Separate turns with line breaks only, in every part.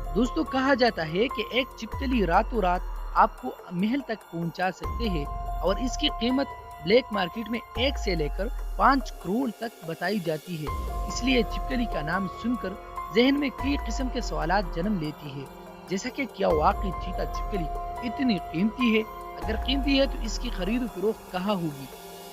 दोस्तों कहा जाता है कि एक छिपकली रातों रात आपको महल तक पहुंचा सकते हैं और इसकी कीमत ब्लैक मार्केट में 1 से लेकर 5 करोड़ तक बताई जाती है। इसलिए छिपकली का नाम सुनकर जहन में कई किस्म के सवालात जन्म लेती है, जैसा कि क्या वाकई चीता छिपकली इतनी कीमती है? अगर कीमती है तो इसकी खरीद फरोख्त कहाँ होगी?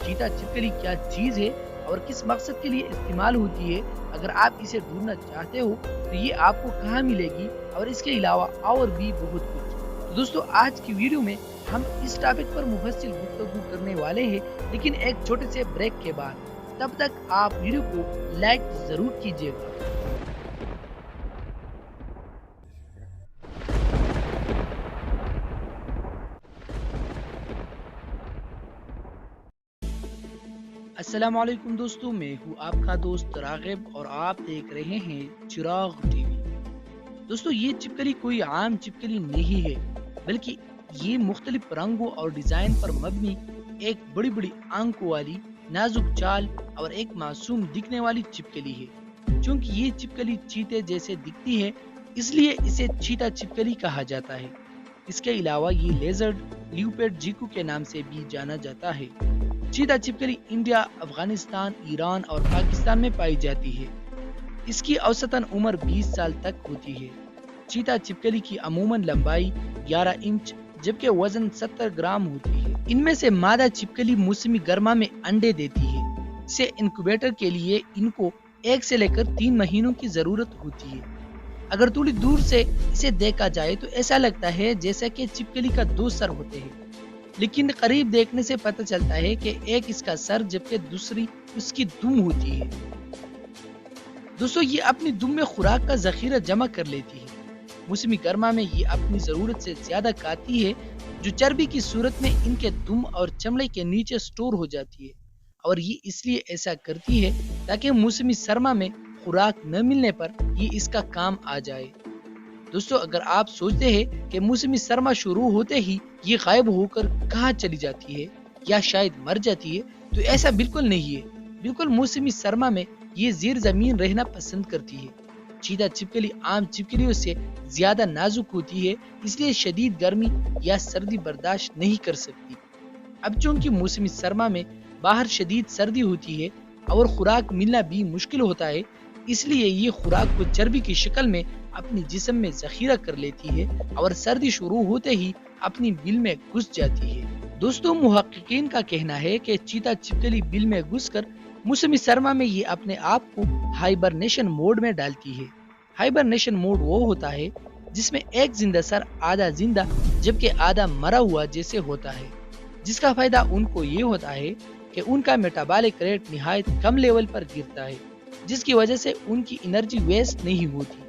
चीता छिपकली क्या चीज है और किस मकसद के लिए इस्तेमाल होती है? अगर आप इसे ढूंढना चाहते हो तो ये आपको कहाँ मिलेगी, और इसके अलावा और भी बहुत कुछ। तो दोस्तों आज की वीडियो में हम इस टॉपिक पर मुफस्सिल गुफ्तगू करने वाले हैं, लेकिन एक छोटे से ब्रेक के बाद। तब तक आप वीडियो को लाइक जरूर कीजिएगा। अस्सलाम वालेकुम दोस्तों, मैं हूँ आपका दोस्त रागिब और आप देख रहे हैं चिराग टीवी। दोस्तों ये छिपकली कोई आम छिपकली नहीं है, बल्कि ये मुख्तलिफ रंगों और डिजाइन पर मबनी एक बड़ी बड़ी आंखों वाली नाजुक चाल और एक मासूम दिखने वाली छिपकली है। क्योंकि ये छिपकली चीते जैसे दिखती है, इसलिए इसे चीता छिपकली कहा जाता है। इसके अलावा ये लेजर्ड ल्यूपेड जीकू के नाम से भी जाना जाता है। चीता छिपकली इंडिया, अफगानिस्तान, ईरान और पाकिस्तान में पाई जाती है। इसकी औसतन उम्र 20 साल तक होती है। चीता छिपकली की अमूमन लंबाई 11 इंच जबकि वजन 70 ग्राम होती है। इनमें से मादा छिपकली मौसमी गर्मा में अंडे देती है। इसे इंक्यूबेटर के लिए इनको 1 से लेकर 3 महीनों की जरूरत होती है। अगर थोड़ी दूर से इसे देखा जाए तो ऐसा लगता है जैसा कि छिपकली का 2 सर होते हैं, लेकिन करीब देखने से पता चलता है कि एक इसका सर जबकि दूसरी उसकी दुम होती है। दोस्तों ये अपनी दुम में खुराक का जखीरा जमा कर लेती है। मौसमी गर्मा में ये अपनी जरूरत से ज्यादा खाती है, जो चर्बी की सूरत में इनके दुम और चमड़े के नीचे स्टोर हो जाती है। और ये इसलिए ऐसा करती है ताकि मौसमी सरमा में खुराक न मिलने पर ये इसका काम आ जाए। दोस्तों अगर आप सोचते हैं कि मौसमी सरमा शुरू होते ही ये गायब होकर कहाँ चली जाती है या शायद मर जाती है, तो ऐसा बिल्कुल नहीं है। बिल्कुल मौसमी सरमा में ये ज़ेर जमीन रहना पसंद करती है। चीता छिपकली आम छिपकलियों से ज्यादा नाजुक होती है, इसलिए शदीद गर्मी या सर्दी बर्दाश्त नहीं कर सकती। अब चूंकि मौसमी सरमा में बाहर शदीद सर्दी होती है और खुराक मिलना भी मुश्किल होता है, इसलिए ये खुराक को चर्बी की शक्ल में अपनी जिस्म में जखीरा कर लेती है और सर्दी शुरू होते ही अपनी बिल में घुस जाती है। दोस्तों मुहक्किकीन का कहना है कि चीता छिपकली बिल में घुसकर मौसमी सरमा में ये अपने आप को हाइबरनेशन मोड में डालती है। हाइबरनेशन मोड वो होता है जिसमें एक जिंदा सर आधा जिंदा जबकि आधा मरा हुआ जैसे होता है, जिसका फायदा उनको ये होता है कि उनका मेटाबॉलिक रेट निहायत कम लेवल पर गिरता है, जिसकी वजह से उनकी एनर्जी वेस्ट नहीं होती।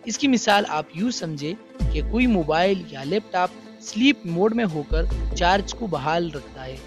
इसकी मिसाल आप यूँ समझे कि कोई मोबाइल या लैपटॉप स्लीप मोड में होकर चार्ज को बहाल रखता है।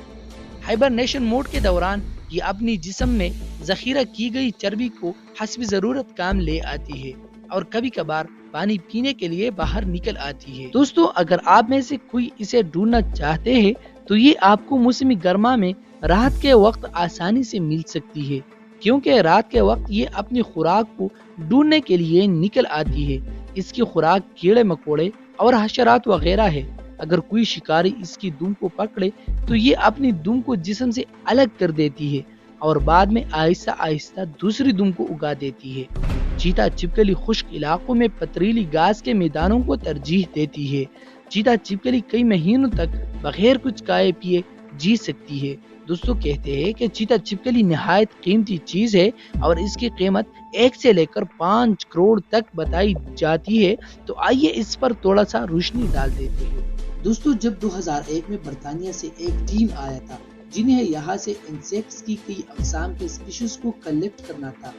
हाइबरनेशन मोड के दौरान ये अपनी जिस्म में जखीरा की गई चर्बी को हस्ब जरूरत काम ले आती है और कभी कभार पानी पीने के लिए बाहर निकल आती है। दोस्तों अगर आप में से कोई इसे ढूंढना चाहते हैं तो ये आपको मौसमी गर्मा में रात के वक्त आसानी से मिल सकती है, क्योंकि रात के वक्त ये अपनी खुराक को ढूंढने के लिए निकल आती है। इसकी खुराक कीड़े मकोड़े और हशरात वगैरह है। अगर कोई शिकारी इसकी दुम को पकड़े तो ये अपनी दुम को जिस्म से अलग कर देती है और बाद में आहिस्ता आहिस्ता दूसरी दुम को उगा देती है। चीता छिपकली खुश्क इलाकों में पथरीली घास के मैदानों को तरजीह देती है। चीता छिपकली कई महीनों तक बगैर कुछ खाए पिए जी सकती है। दोस्तों कहते हैं कि चीता छिपकली निहायत कीमती चीज है और इसकी कीमत 1 से लेकर 5 करोड़ तक बताई जाती है। तो आइए इस पर थोड़ा सा रोशनी डाल देते हैं।
दोस्तों जब 2001 में बर्तानिया से एक टीम आया था जिन्हें यहाँ से इंसेक्ट्स की कई अक़साम के स्पीशीज को कलेक्ट करना था,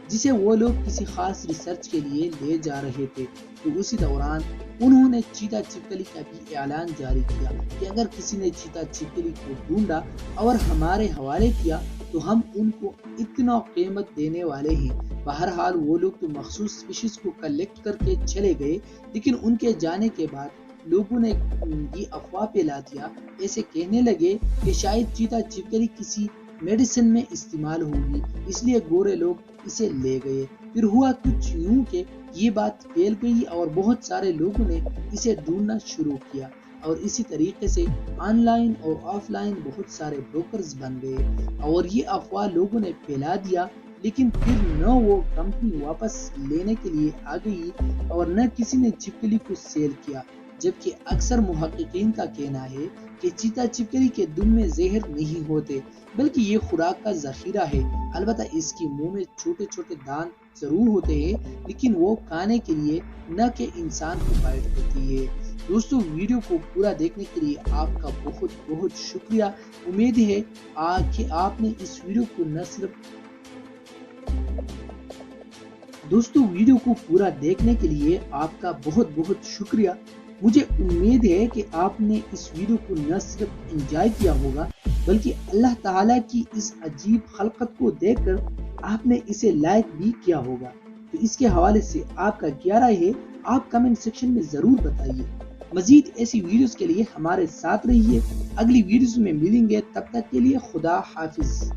जिसे वो लोग किसी खास रिसर्च के लिए ले जा रहे थे, तो उसी दौरान उन्होंने चीता छिपकली का भी ऐलान जारी किया कि अगर किसी ने चीता छिपकली को ढूंढा और हमारे हवाले किया तो हम उनको इतना कीमत देने वाले हैं। बहरहाल वो लोग तो मखसूस स्पीशीज को कलेक्ट करके चले गए, लेकिन उनके जाने के बाद लोगों ने ये अफवाह फैला दिया, ऐसे कहने लगे कि शायद चीता छिपकली किसी मेडिसिन में इस्तेमाल होगी, इसलिए गोरे लोग इसे ले गए। پھر ہوا کچھ یوں کہ یہ بات پھیل گئی اور بہت سارے لوگوں نے اسے ڈھونڈنا شروع کیا، اور اسی طریقے سے آن لائن اور آف لائن بہت سارے بروکرز بن گئے اور یہ افواہ لوگوں نے پھیلا دیا، لیکن پھر نہ وہ کمپنی واپس لینے کے لیے آ گئی اور نہ کسی نے چھپکلی کو سیل کیا، جبکہ اکثر محققین کا کہنا ہے کہ چیتا چھپکلی کے دم میں زہر نہیں ہوتے بلکہ یہ خوراک کا ذخیرہ ہے۔ البتہ اس کی منہ میں چھوٹے چھوٹے دانت ضرور ہوتے ہیں، لیکن وہ کھانے کے لیے نہ کہ انسان کو بائٹ ہوتی ہے۔ دوستو، ویڈیو کو پورا دیکھنے کے لیے آپ کا بہت بہت شکریہ۔ امید ہے کہ آپ نے اس ویڈیو کو نہ صرف ویڈیو کو پورا دیکھنے کے لیے آپ کا بہت بہت شکریہ۔ مجھے امید ہے کہ آپ نے اس ویڈیو کو نہ صرف انجوائے کیا ہوگا بلکہ اللہ تعالیٰ کی اس عجیب خلقت کو دیکھ کر آپ نے اسے لائک بھی کیا ہوگا۔ تو اس کے حوالے سے آپ کا کیا رائے ہے، آپ کمنٹ سیکشن میں ضرور بتائیے۔ مزید ایسی ویڈیوز کے لیے ہمارے ساتھ رہیے، اگلی ویڈیوز میں ملیں گے، تب تک کے لیے خدا حافظ۔